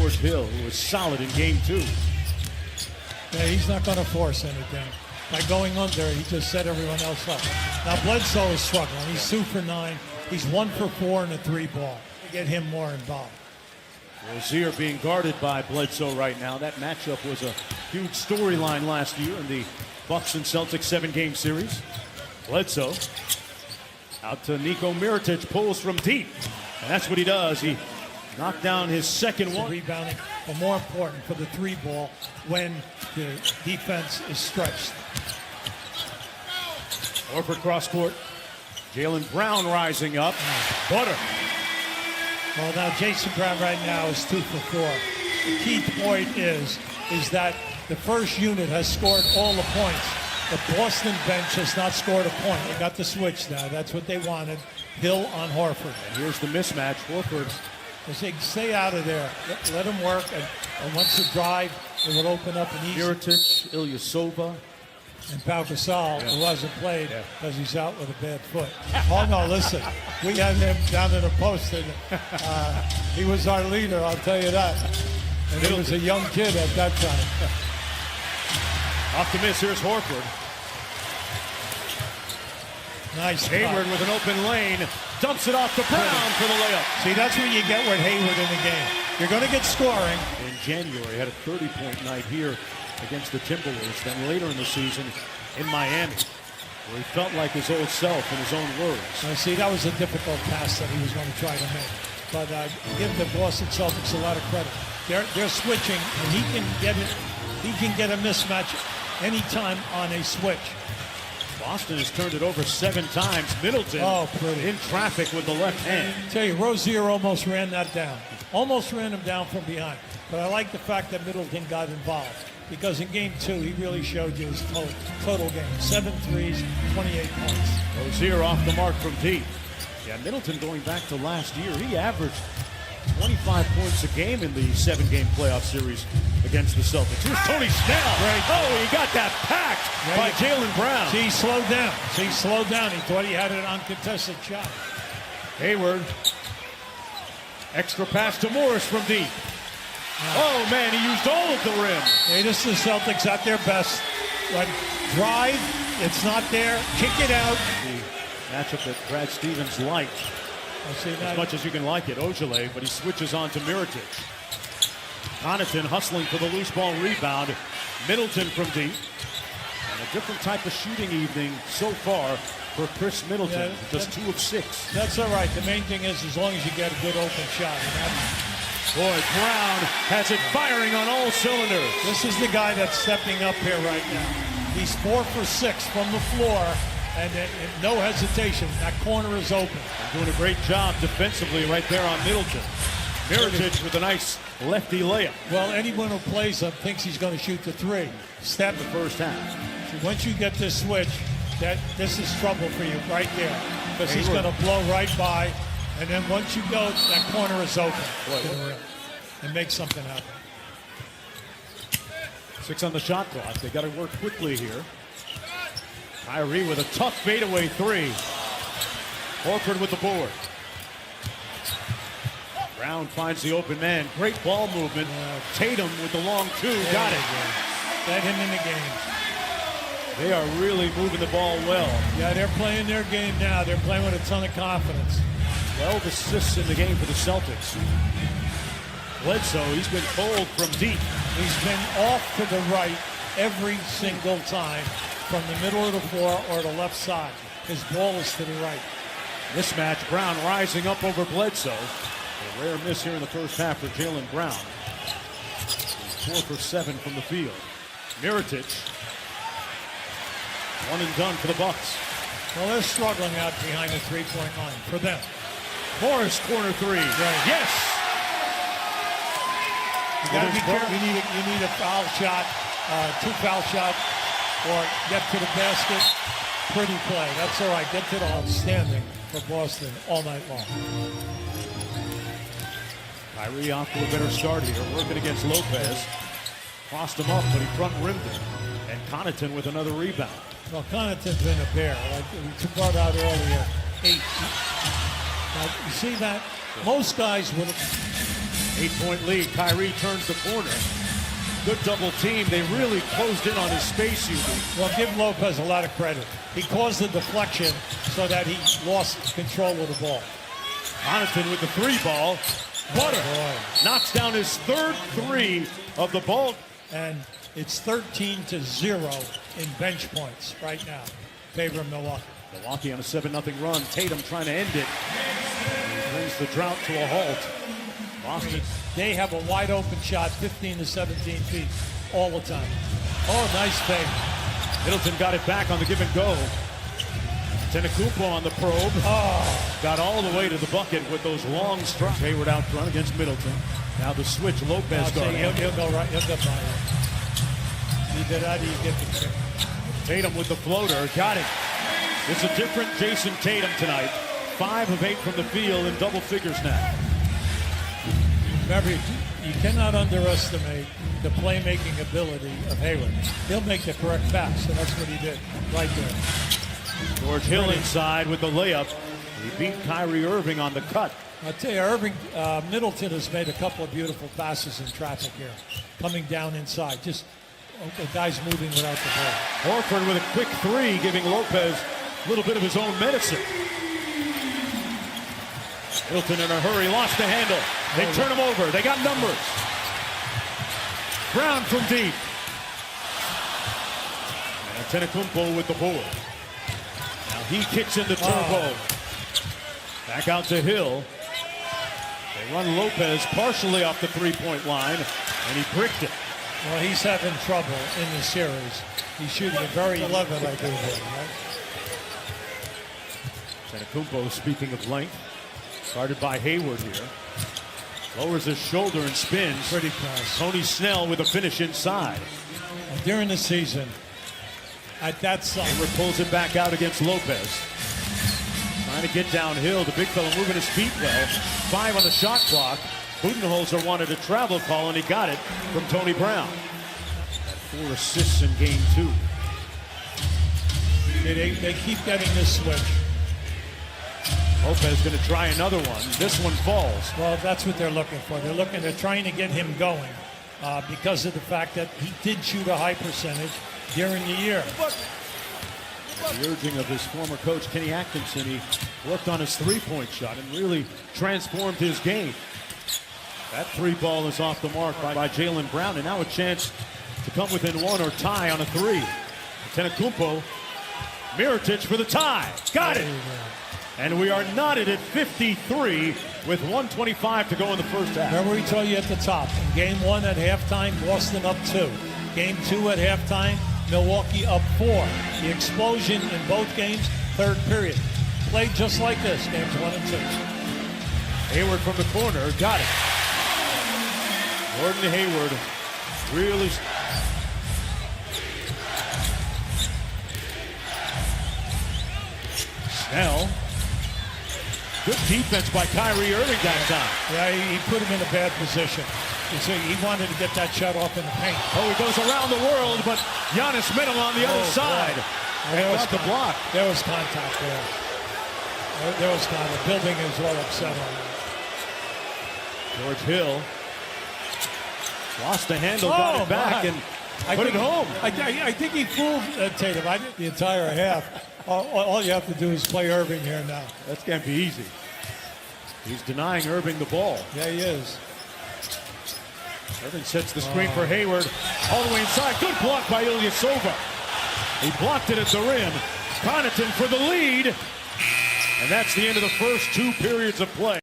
George Hill, who was solid in game 2. Yeah, he's not going to force anything. By going under, he just set everyone else up. Now Bledsoe is struggling. He's 2 for 9. He's 1 for 4 in a 3-ball. To get him more involved. Rozier being guarded by Bledsoe right now. That matchup was a huge storyline last year in the Bucks and Celtics 7-game series. Bledsoe out to Niko Mirotic, pulls from deep. And that's what he does. He knocked down his second one. Rebounding, but more important for the 3-ball when the defense is stretched. Horford cross court. Jaylen Brown rising up. Butter. Well, now Jason Brown right now is 2 for 4. The key point is that the first unit has scored all the points. The Boston bench has not scored a point. They got the switch now. That's what they wanted. Hill on Horford. And here's the mismatch. Horford. They say, stay out of there. Let him work. And once it drive, it will open up an easy. Mirotic, Ilyasova. And Pau Gasol, who hasn't played because he's out with a bad foot. Oh, no, listen. We had him down in the post, and he was our leader, I'll tell you that. And he was a young kid at that time. Off the miss, here's Horford. Nice. Hayward with an open lane. Dumps it off to Brown for the layup. See, that's what you get with Hayward in the game. You're going to get scoring. In January, had a 30-point night here against the Timberwolves. Then later in the season in Miami, where he felt like his old self in his own words. Now, see, that was a difficult pass that he was going to try to make. But give the Boston Celtics a lot of credit. They're switching, and he can get it. He can get a mismatch anytime on a switch. Boston has turned it over 7 times. Middleton in traffic with the left hand. I tell you, Rozier almost ran that down. Almost ran him down from behind. But I like the fact that Middleton got involved. Because in game 2, he really showed you his total game. 7 threes, 28 points. Rozier off the mark from deep. Yeah, Middleton going back to last year, he averaged 25 points a game in the 7-game playoff series against the Celtics. Here's Tony Snell. Oh, he got that packed by Jaylen Brown. See, he slowed down. He slowed down. He thought he had an uncontested shot. Hayward. Extra pass to Morris from deep. Oh, man, he used all of the rim. Hey, this is the Celtics at their best. But drive, it's not there. Kick it out. The matchup that Brad Stevens liked. As much as you can like it, Ojale, but he switches on to Mirotic. Connaughton hustling for the loose ball rebound. Middleton from deep. And a different type of shooting evening so far for Chris Middleton. Just 2 of 6. That's all right. The main thing is as long as you get a good open shot. Boy, Brown has it firing on all cylinders. This is the guy that's stepping up here right now. He's 4 for 6 from the floor. And no hesitation, that corner is open. Doing a great job defensively right there on Middleton. Mirotic with a nice lefty layup. Well, anyone who plays him thinks he's going to shoot the 3. Step the first half. So once you get this switch, this is trouble for you right there. Because he's going to blow right by. And then once you go, that corner is open. And make something happen. 6 on the shot clock. They got to work quickly here. Kyrie with a tough fadeaway 3. Horford with the board. Brown finds the open man. Great ball movement. Tatum with the long 2. Got it. Get him in the game. They are really moving the ball well. Yeah, they're playing their game now. They're playing with a ton of confidence. 12 assists in the game for the Celtics. Bledsoe, he's been cold from deep. He's been off to the right every single time. From the middle of the floor or the left side. His ball is to the right. Mismatch, Brown rising up over Bledsoe. A rare miss here in the first half for Jaylen Brown. He's 4 for 7 from the field. Mirotic. 1 and done for the Bucks. Well, they're struggling out behind the 3-point line for them. Morris, corner 3. Right. Yes! You got to be careful. You need a foul shot, 2 foul shots. Or get to the basket, pretty play. That's all right. Get to the outstanding for Boston all night long. Kyrie off to a better start here, working against Lopez. Crossed him up, but he front rimmed it. And Connaughton with another rebound. Well, Connaughton's been a bear. Like we brought out earlier, 8. Now, you see that? Most guys would have 8-point lead. Kyrie turns the corner. Good double team. They really closed in on his space, UB. Well, give Lopez a lot of credit. He caused the deflection so that he lost control of the ball. Connaughton with the three ball. Butter knocks down his third three of the ball. And it's 13-0 in bench points right now. Favor of Milwaukee. Milwaukee on a 7-0 run. Tatum trying to end it. He brings the drought to a halt. Boston. They have a wide open shot, 15 to 17 feet, all the time. Oh, nice fake. Middleton got it back on the give and go. Antetokounmpo on the probe. Oh. Got all the way to the bucket with those long strikes. Hayward out front against Middleton. Now the switch, Lopez going. He'll go right. He'll go by him. Either that or you get the kick. Tatum with the floater. Got it. It's a different Jason Tatum tonight. 5 of 8 from the field in double figures now. Remember, you cannot underestimate the playmaking ability of Hayward. He'll make the correct pass, and that's what he did right there. George Hill inside with the layup. He beat Kyrie Irving on the cut. I'll tell you, Middleton has made a couple of beautiful passes in traffic here, coming down inside. Just the guy's moving without the ball. Horford with a quick three, giving Lopez a little bit of his own medicine. Middleton in a hurry, lost the handle. They turn him over. They got numbers. Brown from deep. And Antetokounmpo with the board. Now he kicks into turbo. Back out to Hill. They run Lopez partially off the three-point line, and he bricked it. Well, he's having trouble in the series. He's shooting a very 11, I do think, right? Antetokounmpo, speaking of length, guarded by Hayward here. Lowers his shoulder and spins. Pretty nice. Tony Snell with a finish inside. And during the season, at that side, Hayward pulls it back out against Lopez. Trying to get downhill. The big fella moving his feet well. 5 on the shot clock. Budenholzer wanted a travel call, and he got it from Tony Brown. 4 assists in game 2. They keep getting this switch. Lopez going to try another one. This one falls. Well, that's what they're looking for. They're trying to get him going because of the fact that he did shoot a high percentage during the year. At the urging of his former coach, Kenny Atkinson, he worked on his three-point shot and really transformed his game. That three ball is off the mark by Jaylen Brown, and now a chance to come within one or tie on a three. Antetokounmpo, Mirotic for the tie. Got it! And we are knotted at 53 with 1:25 to go in the first half. Remember we told you at the top, in game 1 at halftime, Boston up 2. Game 2 at halftime, Milwaukee up 4. The explosion in both games, third period. Played just like this, games 1 and 2. Hayward from the corner, got it. Gordon Hayward really... Snell. Good defense by Kyrie Irving that time. Yeah, he put him in a bad position. He wanted to get that shot off in the paint. Oh, he goes around the world, but Giannis Middle on the other side. There was the block. There was contact there. There was contact. The building is all upset on that. George Hill lost the handle, got it back, and put it home. I think he fooled Tatum. The entire half. All you have to do is play Irving here now. That can't be easy. He's denying Irving the ball. Yeah, he is. Irving sets the screen for Hayward. All the way inside. Good block by Ilyasova. He blocked it at the rim. Connaughton for the lead. And that's the end of the first 2 periods of play.